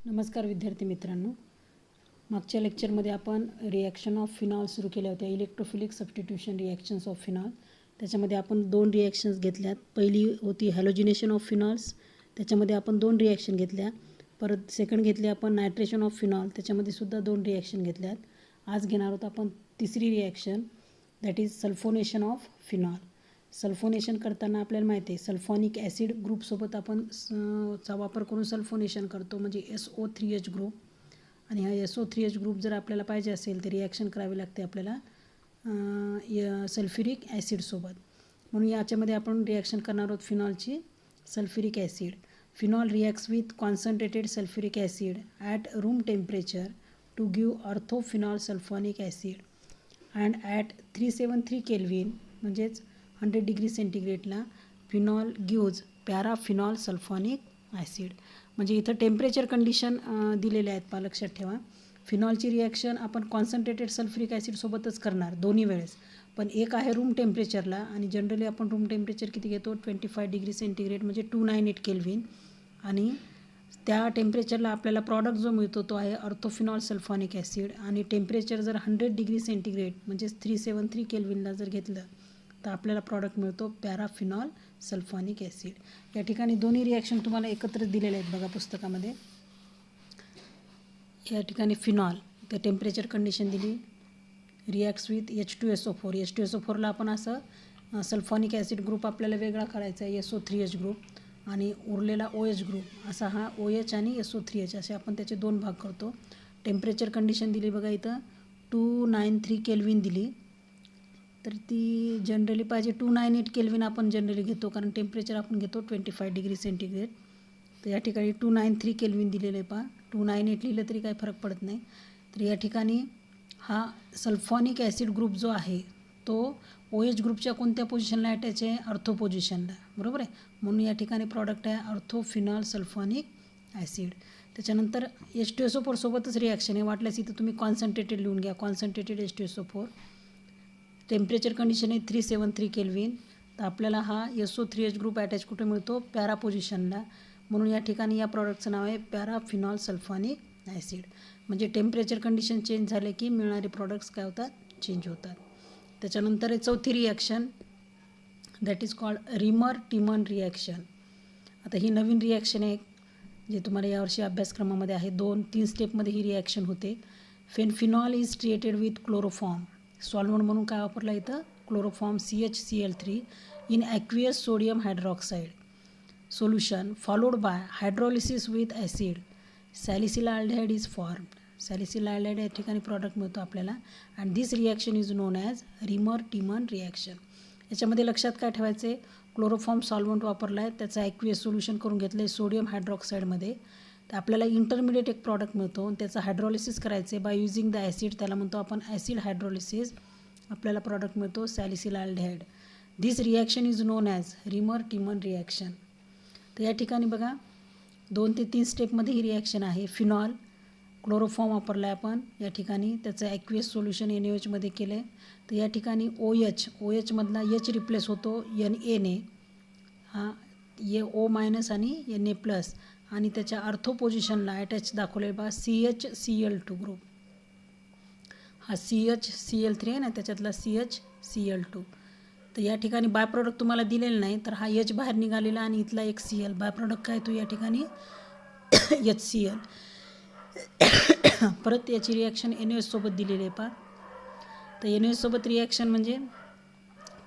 नमस्कार विद्यार्थी मित्रांनो, मागच्या लेक्चरमध्ये आपण रिॲक्शन ऑफ फिनॉल सुरू केल्या होत्या. Electrophilic substitution reactions of phenol. त्याच्यामध्ये आपण 2 रिॲक्शन्स घेतल्यात. पहिली होती हॅलोजिनेशन ऑफ फिनॉल्स, त्याच्यामध्ये आपण 2 रिॲक्शन घेतल्या. परत सेकंड घेतली आपण नायट्रेशन ऑफ फिनॉल, त्याच्यामध्ये सुद्धा 2 रिॲक्शन घेतल्यात. आज घेणार आहोत आपण तिसरी reaction, that is sulphonation of phenol. Sulphonation करताना आपल्याला माहिती आहे सल्फॉनिक ॲसिड ग्रुपसोबत आपण चा वापर करून सल्फोनेशन करतो, म्हणजे SO3H ग्रुप. आणि हा SO3H ग्रुप जर आपल्याला पाहिजे असेल तर रिॲक्शन करावी लागते आपल्याला सल्फ्युरिक ॲसिडसोबत. म्हणून याच्यामध्ये आपण रिॲक्शन करणार आहोत फिनॉलची. Sulphuric acid phenol reacts with concentrated sulphuric acid at room temperature to give orthophenol sulphonic acid and at 373 kelvin म्हणजेच 100 डिग्री सेंटीग्रेडला phenol gives paraphenol sulphonic acid. म्हणजे इथं टेम्परेचर कंडिशन दिलेले आहेत पहा, लक्षात ठेवा. फिनॉलची रिॲक्शन आपण कॉन्सन्ट्रेटेड सल्फ्युरिक ॲसिडसोबतच करणार दोन्ही वेळेस, पण एक आहे रूम टेम्परेचरला, आणि जनरली आपण रूम टेम्परेचर किती घेतो 25 डिग्री सेंटीग्रेड म्हणजे 298 केल्विन. आणि त्या टेम्परेचरला आपल्याला प्रॉडक्ट जो मिळतो तो आहे ऑर्थोफिनॉल सल्फॉनिक ॲसिड. आणि टेम्परेचर जर 100 डिग्री सेंटीग्रेड म्हणजे 373 केल्विनला जर घेतलं तर आपल्याला प्रॉडक्ट मिळतो पॅराफिनॉल सल्फॉनिक ॲसिड. या ठिकाणी दोन्ही रिॲक्शन तुम्हाला एकत्र दिलेले आहेत बघा पुस्तकामध्ये. या ठिकाणी फिनॉल ते टेम्परेचर कंडिशन दिली, रिॲक्ट्स विथ H2SO4. H2SO4ला आपण असं सल्फॉनिक ॲसिड ग्रुप आपल्याला वेगळा करायचा आहे, SO3H ग्रुप, आणि उरलेला OH ग्रुप असा हा OH आणि SO3H असे आपण त्याचे 2 भाग करतो. टेम्परेचर कंडिशन दिली बघा इथं 293 केल्विन दिली, तर ती जनरली पाहिजे 298 केल्विन आपण जनरली घेतो, कारण टेम्परेचर आपण घेतो 25 डिग्री सेंटीग्रेड. तर या ठिकाणी 293 केल्विन दिलेलं आहे पहा. 298 लिहिलं तरी काही फरक पडत नाही. तर या ठिकाणी हा सल्फॉनिक ॲसिड ग्रुप जो आहे तो OH ग्रुपच्या कोणत्या पोझिशनला अटॅच आहे, अर्थो पोझिशनला, बरोबर आहे. म्हणून या ठिकाणी प्रॉडक्ट आहे ऑर्थोफिनॉल सल्फॉनिक ॲसिड. त्याच्यानंतर H2SO4 सोबतच रिॲक्शन आहे, वाटल्यास इथं तुम्ही कॉन्सन्ट्रेटेड लिहून घ्या, कॉन्सन्ट्रेटेड H2SO4. टेम्परेचर कंडिशन आहे 373 केल्विन. तर आपल्याला हा SO3H ग्रुप अटॅच कुठे मिळतो, पॅरा पोझिशनला. म्हणून या ठिकाणी या प्रॉडक्टचं नाव आहे पॅराफिनॉल सल्फॉनिक ॲसिड. म्हणजे टेम्परेचर कंडिशन चेंज झाले की मिळणारे प्रॉडक्ट्स काय होतात, चेंज होतात. त्याच्यानंतर आहे चौथी reaction, that is called Reimer Tiemann reaction. आता ही नवीन रिॲक्शन आहे जे तुम्हाला यावर्षी अभ्यासक्रमामध्ये आहे. 2-3 स्टेपमध्ये ही रिॲक्शन होते. Phenol is treated with chloroform. Solvent म्हणून काय वापरला इथं, chloroform CHCl3 in aqueous sodium hydroxide solution followed by hydrolysis with acid. Salicylaldehyde is formed. Salicylaldehyde या ठिकाणी प्रॉडक्ट मिळतो आपल्याला. And this reaction is known as Reimer Tiemann reaction. याच्यामध्ये लक्षात काय ठेवायचं आहे, क्लोरोफॉर्म सॉल्व्हंट वापरला आहे, त्याचं ॲक्वियस सोल्युशन करून घेतलं आहे सोडियम हायड्रॉक्साईडमध्ये. तर आपल्याला इंटरमिडिएट एक प्रॉडक्ट मिळतो आणि त्याचं हायड्रॉलिसिस करायचं आहे बाय युझिंग द ॲसिड, त्याला म्हणतो आपण ॲसिड हायड्रॉलिसिस. आपल्याला प्रॉडक्ट मिळतो salicylaldehyde. This reaction is known as Reimer Tiemann reaction. तर या ठिकाणी बघा 2 ते 3 स्टेपमध्ये ही रिॲक्शन आहे. फिनॉल क्लोरोफॉर्म वापरला आहे आपण या ठिकाणी, त्याचं ॲक्वियस सोल्युशन NaOHमध्ये केलं आहे. तर या ठिकाणी OH मधला H रिप्लेस होतो Na, हा O- आणि Na+, आणि त्याच्या अर्थो पोझिशनला अटॅच दाखवलेला बा CHCl2 ग्रुप. हा CHCl3 आहे ना, त्याच्यातला CHCl2. तर या ठिकाणी बाय प्रॉडक्ट तुम्हाला दिलेलं नाही, तर हा H बाहेर निघालेला आणि इथला एक Cl बाय प्रॉडक्ट काय तो या ठिकाणी HCl. परत याची रिॲक्शन NaOH सोबत दिलेली आहे पहा. तर NaOH सोबत रिॲक्शन म्हणजे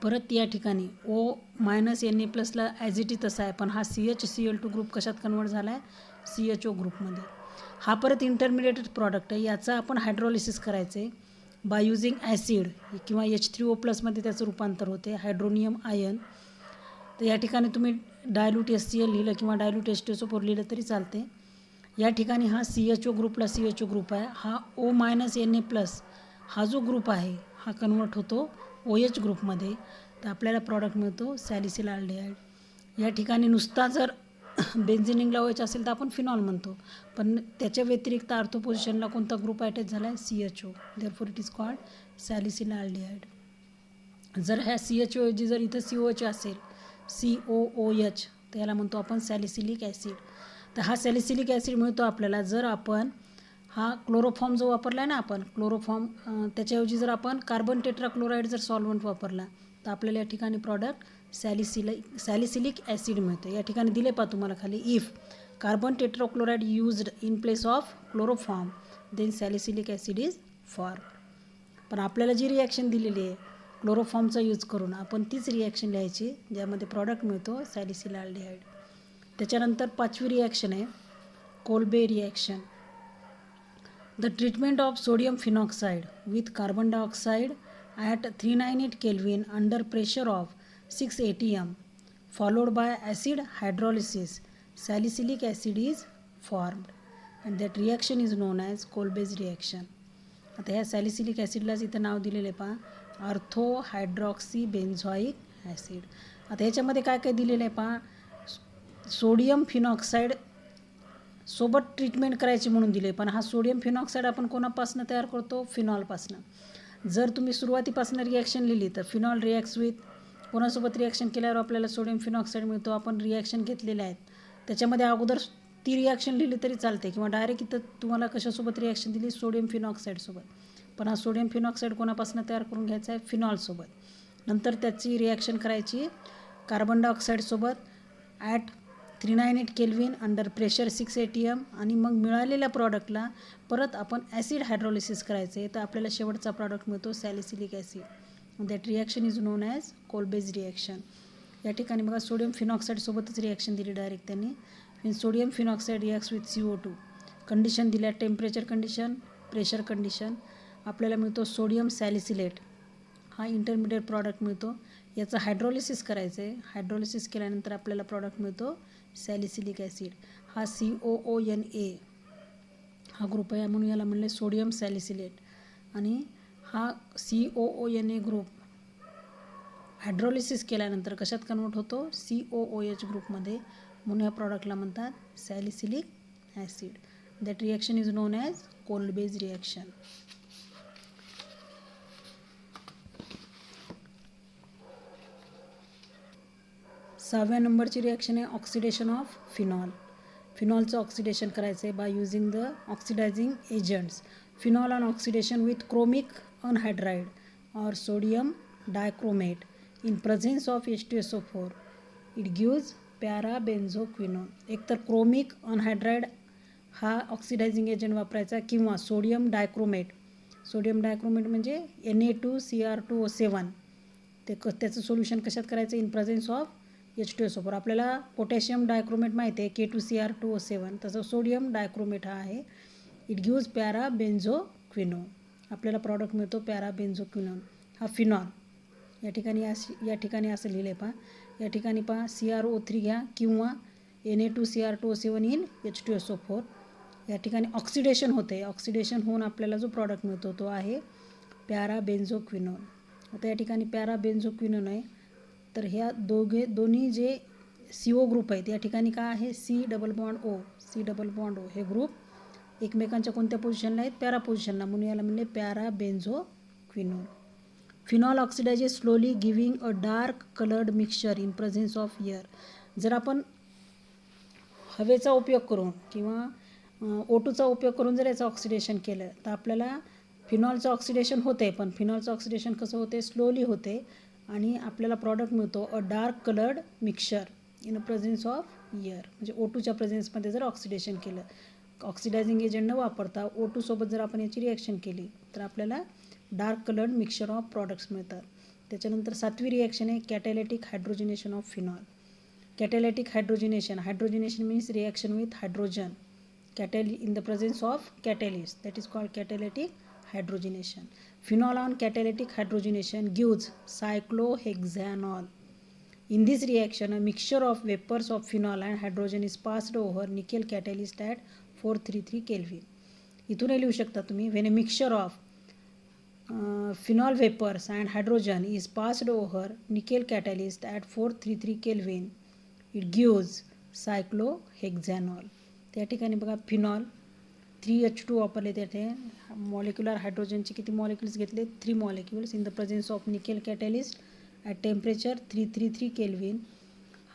परत या ठिकाणी O- Na+ला ॲज इट इज तसा आहे, पण हा CHCl2 ग्रुप कशात कन्वर्ट झाला आहे, CHO ग्रुपमध्ये. हा परत इंटरमिडिएटेड प्रॉडक्ट आहे, याचं आपण हायड्रॉलिसिस करायचं आहे बाय युझिंग ॲसिड किंवा H3O+ त्याचं रूपांतर होते हायड्रोनियम आयन. तर या ठिकाणी तुम्ही डायल्यूट HCl लिहिलं किंवा डायल्यूट H2SO4 लिहिलं तरी चालते. या ठिकाणी हा CHO ग्रुपला CHO ग्रुप आहे, हा O- Na+ हा जो ग्रुप आहे हा कन्वर्ट होतो OH ग्रुपमध्ये. तर आपल्याला प्रॉडक्ट मिळतो सॅलिसिलाल्डिहाइड. या ठिकाणी नुसता जर बेन्झिनिंग लावायचं असेल तर आपण फिनॉल म्हणतो, पण त्याच्या व्यतिरिक्त अर्थो पोझिशनला कोणता ग्रुप अटॅच झाला आहे, CHO. Therefore it is called salicylaldehyde. जर ह्या CHO ऐवजी जर इथं COH असेल COOH, तर याला म्हणतो आपण सॅलिसिलिक ॲसिड. तर हा सॅलिसिलिक ॲसिड मिळतो आपल्याला जर आपण हा क्लोरोफॉर्म जो वापरला आहे ना आपण क्लोरोफॉर्म, त्याच्याऐवजी जर आपण कार्बन टेट्राक्लोराईड जर सॉल्वंट वापरला तर आपल्याला या ठिकाणी प्रॉडक्ट सॅलिसिलिक ॲसिड मिळतं. या ठिकाणी दिले पहा तुम्हाला खाली, if carbon tetrachloride used in place of chloroform then salicylic acid is form. पण आपल्याला जी रिॲक्शन दिलेली आहे क्लोरोफॉर्मचा यूज करून आपण तीच रिॲक्शन लिहायची ज्यामध्ये प्रॉडक्ट मिळतो सॅलिसिलाल्डिहाइड. त्याच्यानंतर 5वी रिॲक्शन आहे Kolbe reaction. The treatment of sodium phenoxide with carbon dioxide at 398 Kelvin under pressure of 6 atm followed by acid hydrolysis, salicylic acid is formed and that reaction is known as Kolbe's reaction. आता ह्या salicylic ॲसिडलाच इथं नाव दिलेलं आहे पहा, ortho hydroxy benzoic acid. आता ह्याच्यामध्ये काय काय दिलेलं आहे पहा, सोडियम फिनॉक्साईड सोबत ट्रीटमेंट करायची म्हणून दिले, पण हा सोडियम फिनॉक्साईड आपण कोणापासून तयार करतो, फिनॉलपासून. जर तुम्ही सुरुवातीपासून रिॲक्शन लिहिली तर फिनॉल रिॲक्ट्स विथ कोणासोबत रिॲक्शन केल्यावर आपल्याला सोडियम फिनॉक्साईड मिळतो, आपण रिॲक्शन घेतलेले आहेत त्याच्यामध्ये अगोदर ती रिॲक्शन लिहिली तरी चालते किंवा डायरेक्ट इथं तुम्हाला कशासोबत रिॲक्शन दिली, सोडियम फिनॉक्साईडसोबत. पण हा सोडियम फिनॉक्साईड कोणापासून तयार करून घ्यायचा आहे, फिनॉलसोबत. नंतर त्याची रिॲक्शन करायची कार्बन डायऑक्साईडसोबत at 398 kelvin under pressure 6 atm आणि मग मिळालेल्या प्रॉडक्टला परत आपण ॲसिड हायड्रोलिसिस करायचं आहे तर आपल्याला शेवटचा प्रॉडक्ट मिळतो salicylic acid. That reaction is known as Kolbe's reaction. या ठिकाणी बघा सोडियम फिनॉक्साईडसोबतच रिॲक्शन दिली डायरेक्ट त्यांनी. Sodium phenoxide reacts with CO2. Condition दिल्या टेम्परेचर कंडिशन, प्रेशर कंडिशन. आपल्याला मिळतो सोडियम सॅलिसिलेट, हा इंटरमिडिएट प्रॉडक्ट मिळतो. याचं हायड्रोलिसिस करायचं आहे, हायड्रोलिसिस केल्यानंतर आपल्याला प्रॉडक्ट मिळतो सॅलिसिलिक ॲसिड. हा COONA हा ग्रुप आहे म्हणून याला म्हणले सोडियम सॅलिसिलेट. आणि हा COONA ग्रुप हायड्रोलिसिस केल्यानंतर कशात कन्वर्ट होतो, COOH ग्रुपमध्ये, म्हणून या प्रॉडक्टला म्हणतात salicylic acid. That reaction is known as Kolbe's reaction. 6व्या नंबरची रिॲक्शन आहे ऑक्सिडेशन ऑफ फिनॉल. फिनॉलचं ऑक्सिडेशन करायचं आहे by using the oxidising agents. Phenol on oxidation with chromic anhydride or sodium dichromate in presence of H2SO4 it gives parabenzoquinone. एकतर chromic anhydride हा oxidising agent वापरायचा किंवा सोडियम डायक्रोमेट. सोडियम डायक्रोमेट म्हणजे Na2Cr2O7. त्याचं solution कशात करायचं, in presence of H2SO4. आपल्याला potassium dichromate माहिती आहे K2Cr2O7, तसं सोडियम डायक्रोमेट हा आहे. It gives parabenzoquinone. आपल्याला प्रॉडक्ट मिळतो पॅराबेन्झोक्विनोन. हा फिनॉल या ठिकाणी असं लिहिलं आहे पहा. या ठिकाणी पहा CrO3 घ्या किंवा Na2Cr2O7 इन H2SO4. या ठिकाणी ऑक्सिडेशन होते, ऑक्सिडेशन होऊन आपल्याला जो प्रॉडक्ट मिळतो तो आहे पॅराबेन्झोक्विनोन. आता या ठिकाणी पॅराबेन्झोक्विनोन आहे तर ह्या दोन्ही जे CO ग्रुप आहेत या ठिकाणी काय आहे, C डबल बॉन्ड O हे ग्रुप एकमेकांच्या कोणत्या पोझिशनला आहेत, पॅरा पोझिशनला, म्हणून याला म्हणले parabenzoquinone. Phenol oxidises slowly giving a dark coloured mixture in presence of air. जर आपण हवेचा उपयोग करून किंवा O2चा उपयोग करून जर याचं ऑक्सिडेशन केलं तर आपल्याला फिनॉलचं ऑक्सिडेशन होते, पण फिनॉलचं ऑक्सिडेशन कसं होते, स्लोली होते आणि आपल्याला प्रॉडक्ट मिळतो अ dark coloured mixture in a presence of air. म्हणजे O2च्या प्रेझेन्समध्ये जर ऑक्सिडेशन केलं, ऑक्सिडायझिंग एजंट न वापरता O2 सोबत जर आपण याची रिॲक्शन केली तर आपल्याला dark coloured mixture of products मिळतात. त्याच्यानंतर 7वी रिॲक्शन आहे catalytic hydrogenation of phenol. Catalytic hydrogenation means reaction with hydrogen in the presence of catalyst, that is called catalytic hydrogenation. Phenol on catalytic hydrogenation gives cyclohexanol. In this reaction a mixture of vapors of phenol and hydrogen is passed over nickel catalyst at 433 Kelvin. इथून लिहू शकता तुम्ही, when a mixture of phenol vapors and hydrogen is passed over nickel catalyst at 433 Kelvin it gives cyclohexanol. त्या ठिकाणी बघा phenol 3H2 वापरले, त्याथे molecular हायड्रोजनचे किती molecules घेतले, 3 molecules in the presence of nickel catalyst at temperature 333 kelvin.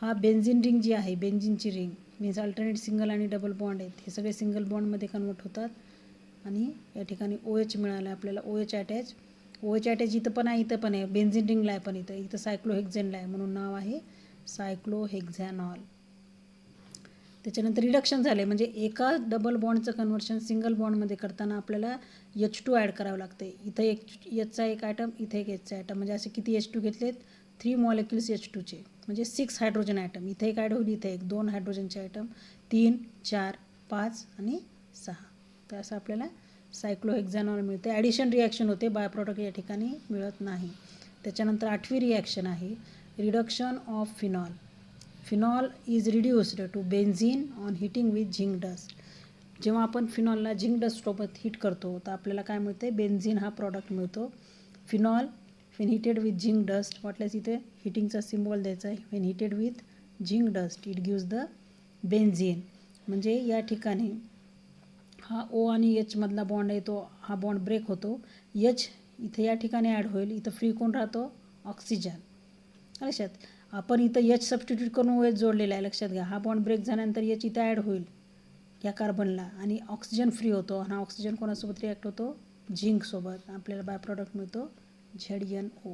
हा benzene ring जी आहे, बेन्झिनची ring means alternate single आणि double bond आहेत हे सगळे सिंगल बॉन्डमध्ये कन्वर्ट होतात. आणि या ठिकाणी OH मिळालं आपल्याला. OH अटॅच इथं पण आहे, इथं पण आहे. बेन्झिन रिंगला आहे पण इथं सायक्लोहेक्झेनला आहे म्हणून नाव आहे सायक्लोहेक्झॅनॉल. त्याच्यानंतर रिडक्शन झाले म्हणजे एका डबल बॉन्डचं कन्व्हर्शन सिंगल बॉन्डमध्ये करताना आपल्याला H2 ॲड करावं लागते. इथं एक Hचा एक ॲटम, इथे एक Hचा ॲटम, म्हणजे असे किती H2 घेतलेत 3 मॉलिक्युल्स H2चे म्हणजे 6 हायड्रोजन ॲटम. इथे एक ॲड होईल, इथे एक 2 हायड्रोजनचे ॲटम, 3 4 5 आणि 6. तर असं आपल्याला सायक्लोहेक्झॅनॉल मिळते. ॲडिशन रिॲक्शन होते, बाय प्रॉडक्ट या ठिकाणी मिळत नाही. त्याच्यानंतर 8वी रिॲक्शन आहे reduction of phenol. Phenol is reduced to benzene on heating with zinc dust. जेव्हा आपण फिनॉलला झिंक डस्टसोबत हीट करतो तर आपल्याला काय मिळते, बेन्झीन हा प्रॉडक्ट मिळतो. Phenol when heated with zinc dust, वाटल्यास इथे हिटिंगचा सिम्बॉल द्यायचा आहे. When heated with zinc dust it gives the benzene. म्हणजे या ठिकाणी हा O आणि H मधला बॉन्ड आहे तो हा बॉन्ड ब्रेक होतो. H इथे या ठिकाणी ॲड होईल. इथं फ्री कोण राहतो, ऑक्सिजन. लक्षात, आपण इथं H सबस्टिट्यूट करून OH जोडलेला आहे. लक्षात घ्या, हा बॉन्ड ब्रेक झाल्यानंतर H इथं ॲड होईल या कार्बनला आणि ऑक्सिजन फ्री होतो. आणि ऑक्सिजन कोणासोबत रिॲक्ट होतो, झिंकसोबत. आपल्याला बाय प्रॉडक्ट मिळतो ZnO.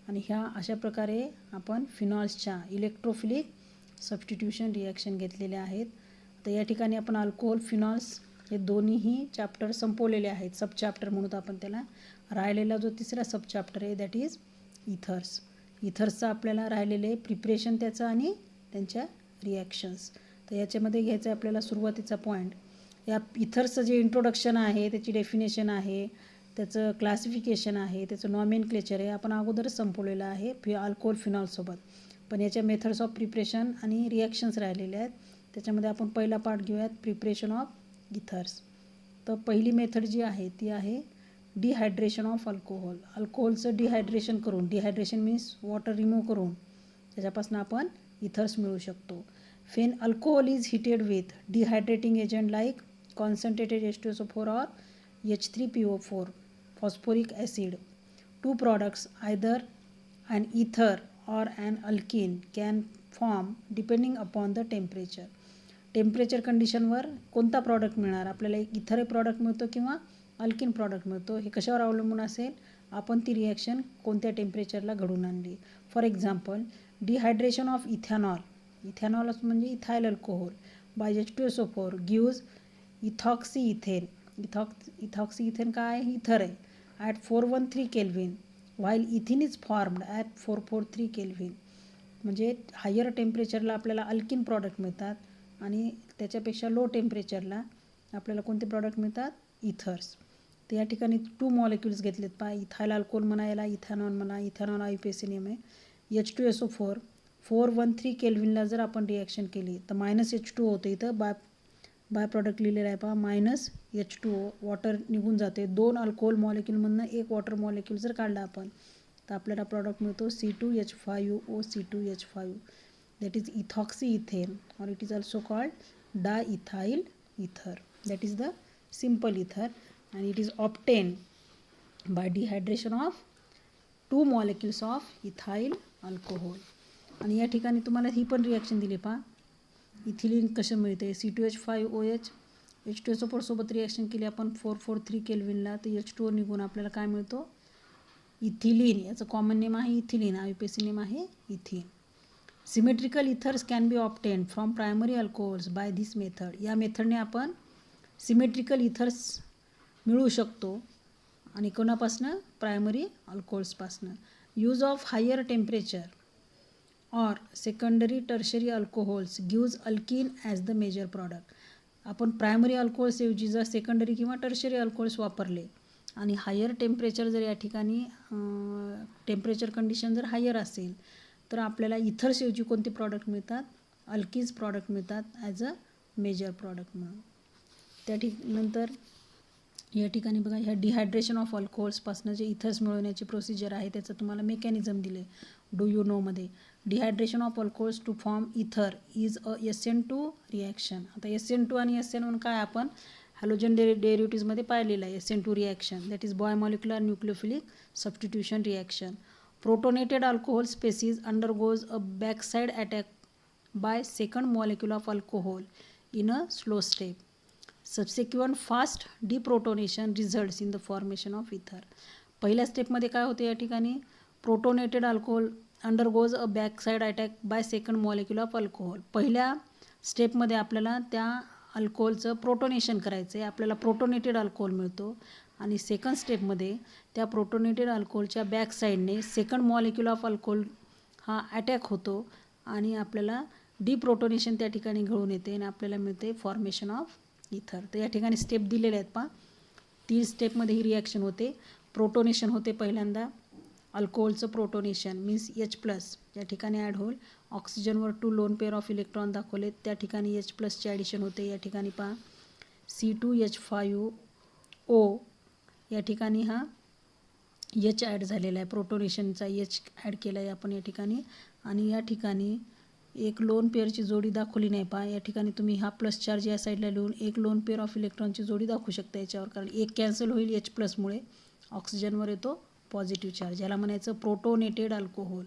आणि ह्या अशा प्रकारे आपण फिनॉल्सच्या इलेक्ट्रोफिलिक सबस्टिट्यूशन रिॲक्शन घेतलेल्या आहेत. तर या ठिकाणी आपण अल्कोहोल फिनॉल्स हे दोन्हीही चॅप्टर संपवलेले आहेत. सब चॅप्टर म्हणून आपण त्याला. राहिलेला जो तिसरा सब चॅप्टर आहे दॅट इज इथर्स. इथर्सचं आपल्याला राहिलेले प्रिपरेशन त्याचं आणि त्यांच्या रिॲक्शन्स. तर याच्यामध्ये घ्यायचं आहे आपल्याला सुरुवातीचा पॉईंट. या इथर्सचं जे इंट्रोडक्शन आहे, त्याची डेफिनेशन आहे, त्याचं क्लासिफिकेशन आहे, त्याचं नॉमेनक्लेचर आहे, आपण अगोदरच संपवलेलं आहे अल्कोहोल फिनॉलसोबत. पण याच्या मेथड्स ऑफ प्रिपरेशन आणि रिॲक्शन्स राहिलेले आहेत. त्याच्यामध्ये आपण पहिला पार्ट घेऊयात, प्रिपरेशन ऑफ इथर्स. तर पहिली मेथड जी आहे ती आहे डिहायड्रेशन ऑफ अल्कोहोल. अल्कोहोलचं डिहायड्रेशन करून, डिहायड्रेशन मीन्स वॉटर रिमूव्ह करून त्याच्यापासून आपण इथर्स मिळवू शकतो. When alcohol is heated with dehydrating agent like concentrated H2SO4 or H3PO4 phosphoric acid, two products either an ether or an alkene can form depending upon the temperature. Temperature कंडिशनवर कोणता product मिळणार आपल्याला, एक इथर product मिळतो किंवा alkene product मिळतो. हे कशावर अवलंबून असेल, आपण ती रिॲक्शन कोणत्या टेम्परेचरला घडवून आणली. For example dehydration of ethanol. Ethanol म्हणजे ethyl alcohol by H2SO4 gives ethoxy ethane. Ethoxy ethane काय आहे, इथर आहे, at 413 kelvin while ethene is formed at 443 kelvin. म्हणजे हायर टेम्परेचरला आपल्याला अल्किन प्रॉडक्ट मिळतात आणि त्याच्यापेक्षा लो टेम्परेचरला आपल्याला कोणते प्रॉडक्ट मिळतात, इथर्स. तर या ठिकाणी 2 मॉलिक्युल्स घेतलेत पहा, इथाइल अल्कोहोल म्हणा, याला इथॅनॉल म्हणा. इथॅनॉल आयुपेसिनियम आहे. H2SO4 413 केल्विनला जर आपण रिॲक्शन केली तर -H2O होतं. इथं बाय प्रॉडक्ट लिहिलेलं आहे पहा, -H2O, वॉटर निघून जाते. 2 अल्कोहोल मॉलिक्युलमधनं 1 वॉटर मॉलिक्युल जर काढला आपण तर आपल्याला प्रॉडक्ट मिळतो C2H5O C2H5. That is ethoxy ethane और it is also called diethyl इथर. दॅट इज द सिम्पल इथर and it is obtained by dehydration of 2 molecules of ethyl alcohol. आणि या ठिकाणी तुम्हाला ही पण रिॲक्शन दिली पहा, इथिलीन कसं मिळते, C2H5OH H2SO4 सोबत रिॲक्शन केली आपण 443 केल्विनला तर H2O निघून आपल्याला काय मिळतो, इथिलीन. याचं कॉमन नेम आहे इथिलीन, आयुपेसी नेम आहे ethene. Symmetrical ethers can be obtained from primary alcohols by this method. या मेथडने आपण सिमेट्रिकल इथर्स मिळवू शकतो आणि कोणापासनं, प्रायमरी अल्कोहोल्सपासनं. यूज ऑफ हायर टेम्परेचर और secondary tertiary alcohols gives alkene as the major product. आपण प्रायमरी अल्कोहोल्सऐवजी जर सेकंडरी किंवा टर्शरी अल्कोहोल्स वापरले आणि हायर टेम्परेचर जर या ठिकाणी टेम्परेचर कंडिशन जर हायर असेल तर आपल्याला इथर्सऐवजी कोणते प्रॉडक्ट मिळतात, अल्किन्स प्रॉडक्ट मिळतात ॲज अ मेजर प्रॉडक्ट म्हणून. नंतर या ठिकाणी बघा, ह्या डिहायड्रेशन ऑफ अल्कोहोल्सपासून जे इथर्स मिळवण्याची प्रोसिजर आहे त्याचं तुम्हाला मेकॅनिझम दिले डू यू नोमध्ये. Dehydration of alcohols to form ether is a SN2 reaction. आता SN2 आणि SN1 काय आपण हॅलोजन डेरिव्हेटिव्हमध्ये पाहिलेलं आहे. SN2 reaction that is biomolecular nucleophilic substitution reaction. Protonated alcohol species undergoes a backside attack by second molecule of alcohol in a slow step. Subsequent fast deprotonation results in the formation of ether. पहिल्या स्टेपमध्ये काय होते या ठिकाणी, protonated alcohol undergoes a backside attack by second molecule of alcohol. पहिल्या स्टेपमध्ये आपल्याला त्या अल्कोहोलचं प्रोटोनेशन करायचं आहे, आपल्याला प्रोटोनेटेड अल्कोहोल मिळतो. आणि सेकंड स्टेपमध्ये त्या प्रोटोनेटेड अल्कोहोलच्या बॅक साईडने सेकंड मॉलिक्यूल ऑफ अल्कोहोल हा अटॅक होतो आणि आपल्याला डिप्रोटोनेशन त्या ठिकाणी घडून येते आणि आपल्याला मिळते फॉर्मेशन ऑफ इथर. तर या ठिकाणी स्टेप दिलेले आहेत पहा. 3 स्टेपमध्ये ही रिॲक्शन होते. प्रोटोनेशन होते पहिल्यांदा, अल्कोहोलचं प्रोटोनेशन मीन्स H+ या ठिकाणी ॲड होईल. ऑक्सिजनवर 2 लोन पेअर ऑफ इलेक्ट्रॉन दाखवले, त्या ठिकाणी H+ चे ॲडिशन होते. या ठिकाणी पहा C2H5O या ठिकाणी हा H ॲड झालेला आहे, प्रोटोनेशनचा H ॲड केला आहे आपण या ठिकाणी. आणि या ठिकाणी एक लोन पेअरची जोडी दाखवली नाही पहा. या ठिकाणी तुम्ही हा प्लस चार्ज या साईडला लिहून एक लोन पेअर ऑफ इलेक्ट्रॉनची जोडी दाखवू शकता याच्यावर, कारण एक कॅन्सल होईल H+मुळे. ऑक्सिजनवर येतो पॉझिटिव्ह चार्ज. ह्याला म्हणायचं प्रोटोनेटेड अल्कोहोल.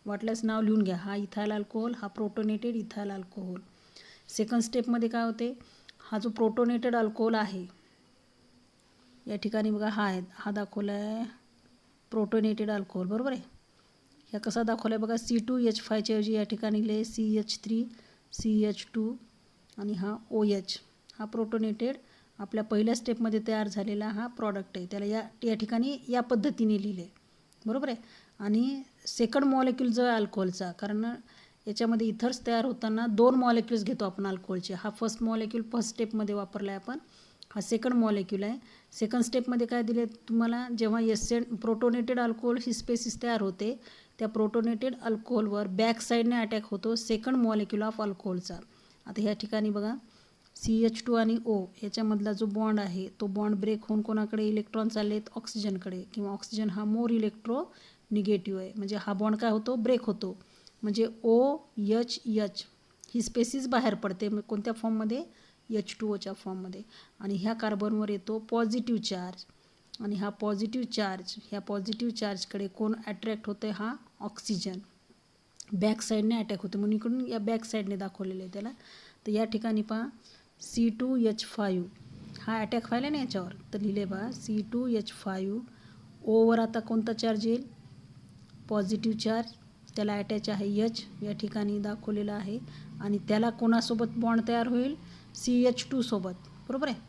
वाटल्यास नाव लिहून घ्या, हा इथाइल अल्कोहोल, हा प्रोटोनेटेड इथाइल अल्कोहोल. सेकंड स्टेपमध्ये काय होते, हा जो प्रोटोनेटेड अल्कोहोल आहे या ठिकाणी बघा, हा दाखवला आहे प्रोटोनेटेड अल्कोहोल, बरोबर आहे. ह्या कसा दाखवला आहे बघा, C2H5 च्या ऐवजी या ठिकाणी लिहिले CH3 CH2 आणि हा OH. हा प्रोटोनेटेड आपल्या पहिल्या स्टेपमध्ये तयार झालेला हा प्रॉडक्ट आहे, त्याला या ठिकाणी या पद्धतीने लिहिले, बरोबर आहे. आणि सेकंड मॉलिक्यूल जो आहे अल्कोहोलचा, कारण याच्यामध्ये इथर्स तयार होताना 2 मॉलिक्यूल्स घेतो आपण अल्कोहोलचे. हा फर्स्ट मॉलिक्यूल फर्स्ट स्टेपमध्ये वापरला आहे आपण, हा सेकंड मॉलिक्यूल आहे. सेकंड स्टेपमध्ये काय दिले तुम्हाला, जेव्हा प्रोटोनेटेड अल्कोहोल ही स्पेसिस तयार होते, त्या प्रोटोनेटेड अल्कोहोलवर बॅक साईडने अटॅक होतो सेकंड मॉलिक्यूल ऑफ अल्कोहोलचा. आता ह्या ठिकाणी बघा CH2 आणि O याच्यामधला जो बॉन्ड आहे तो बॉन्ड ब्रेक होऊन कोणाकडे इलेक्ट्रॉन चालले आहेत, ऑक्सिजनकडे, किंवा ऑक्सिजन हा मोर इलेक्ट्रो निगेटिव्ह आहे, म्हणजे हा बॉन्ड काय होतो, ब्रेक होतो. म्हणजे OH ही स्पेसिस बाहेर पडते, कोणत्या फॉर्ममध्ये, H2Oच्या फॉर्ममध्ये. आणि ह्या कार्बनवर येतो पॉझिटिव्ह चार्ज, आणि हा पॉझिटिव्ह चार्ज, ह्या पॉझिटिव्ह चार्जकडे कोण अट्रॅक्ट होतं, हा ऑक्सिजन. बॅक साईडने अटॅक होतो, म्हणून इकडून या बॅक साईडने दाखवलेलं आहे त्याला. तर या ठिकाणी पहा C2H5 हा अटॅक व्हायला नाही याच्यावर, तर लिहिले पहा C2H5 ओवर आता कोणता चार्ज येईल, पॉझिटिव्ह चार्ज, त्याला अटॅच आहे H या ठिकाणी दाखवलेला आहे. आणि त्याला कोणासोबत बॉन्ड तयार होईल, CH2 सोबत, बरोबर आहे.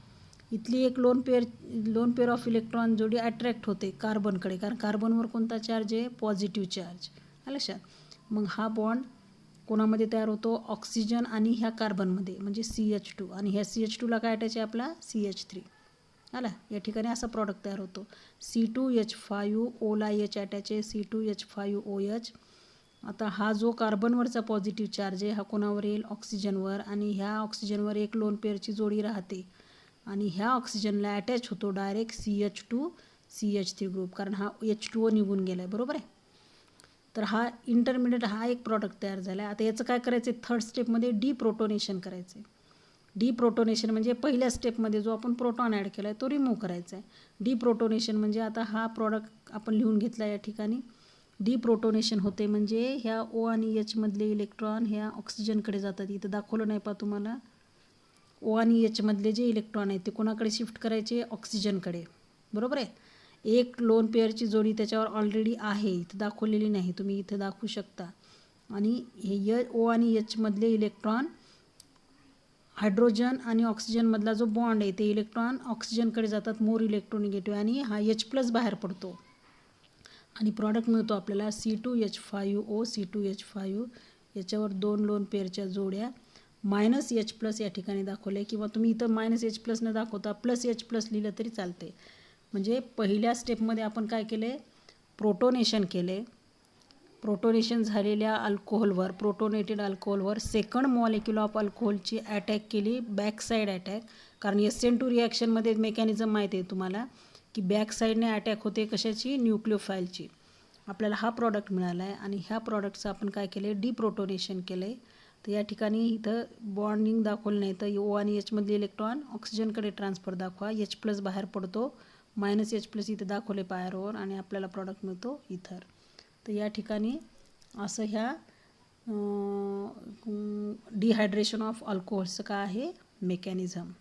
इथली एक लोन पेअर ऑफ इलेक्ट्रॉन जोडी अट्रॅक्ट होते कार्बनकडे, कारण कार्बनवर कोणता चार्ज आहे, पॉझिटिव्ह चार्ज, लक्षात. मग हा बॉन्ड कोणामध्ये तयार होतो, ऑक्सिजन आणि ह्या कार्बनमध्ये, म्हणजे CH2. आणि ह्या CH2ला काय अटॅच आहे आपला, CH3, आला. या ठिकाणी असा प्रॉडक्ट तयार होतो. C2H5O ला H अटॅच आहे, C2H5OH. आता हा जो कार्बनवरचा पॉझिटिव्ह चार्ज आहे हा कोणावर येईल, ऑक्सिजनवर, आणि ह्या ऑक्सिजनवर एक लोन पेअरची जोडी राहते आणि ह्या ऑक्सिजनला अटॅच होतो डायरेक्ट CH2 CH3 ग्रुप, कारण हा H2O निघून गेला आहे, बरोबर आहे. तर हा इंटरमिडिएट हा एक प्रॉडक्ट तयार झाला आहे. आता याचं काय करायचं आहे, थर्ड स्टेपमध्ये डिप्रोटोनेशन करायचं आहे. डिप्रोटोनेशन म्हणजे पहिल्या स्टेपमध्ये जो आपण प्रोटॉन ॲड केला आहे तो रिमूव्ह करायचा आहे. डिप्रोटोनेशन म्हणजे आता हा प्रॉडक्ट आपण लिहून घेतला या ठिकाणी. डिप्रोटोनेशन होते म्हणजे ह्या O आणि H मधले इलेक्ट्रॉन ह्या ऑक्सिजनकडे जातात. इथं दाखवलं नाही पहा तुम्हाला, O आणि H मधले जे इलेक्ट्रॉन आहेत ते कोणाकडे शिफ्ट करायचे, ऑक्सिजनकडे, बरोबर आहे. एक लोन पेअरची जोडी त्याच्यावर ऑलरेडी आहे, इथं दाखवलेली नाही, तुम्ही इथं दाखवू शकता. आणि हे O आणि H मधले इलेक्ट्रॉन, हायड्रोजन आणि ऑक्सिजनमधला जो बॉन्ड आहे ते इलेक्ट्रॉन ऑक्सिजनकडे जातात, मोर इलेक्ट्रोनिगेटिव्ह, आणि हा H+ बाहेर पडतो आणि प्रॉडक्ट मिळतो आपल्याला C2H5O C2H5. याच्यावर 2 लोन पेअरच्या जोड्या, -H+ या ठिकाणी दाखवले, किंवा तुम्ही इथं -H+ न दाखवता +H+ लिहिलं तरी चालते. म्हणजे पहिल्या स्टेपमध्ये आपण काय केले, प्रोटोनेशन केले. प्रोटोनेशन झालेल्या अल्कोहोलवर, प्रोटोनेटेड अल्कोहोलवर सेकंड मॉलिक्यूल ऑफ अल्कोहोलची अटॅक केली, बॅक साईड अटॅक. कारण SN2 रिॲक्शनमध्ये मेकॅनिझम माहिती आहे तुम्हाला की बॅक साईडने अटॅक होते, कशाची, न्यूक्लिओफाईलची. आपल्याला हा प्रॉडक्ट मिळाला आहे आणि ह्या प्रॉडक्टचं आपण काय केले, डिप्रोटोनेशन केले. तर या ठिकाणी इथं बॉन्डिंग दाखवलं नाही, तर O आणि H मधले इलेक्ट्रॉन ऑक्सिजनकडे ट्रान्सफर दाखवा, H+ बाहेर पडतो, -H+ इथे दाखवले पायरवर, आणि आपल्याला प्रॉडक्ट मिळतो इथर. तर या ठिकाणी असं ह्या डिहायड्रेशन ऑफ अल्कोहोल्सचं काय आहे मेकॅनिझम.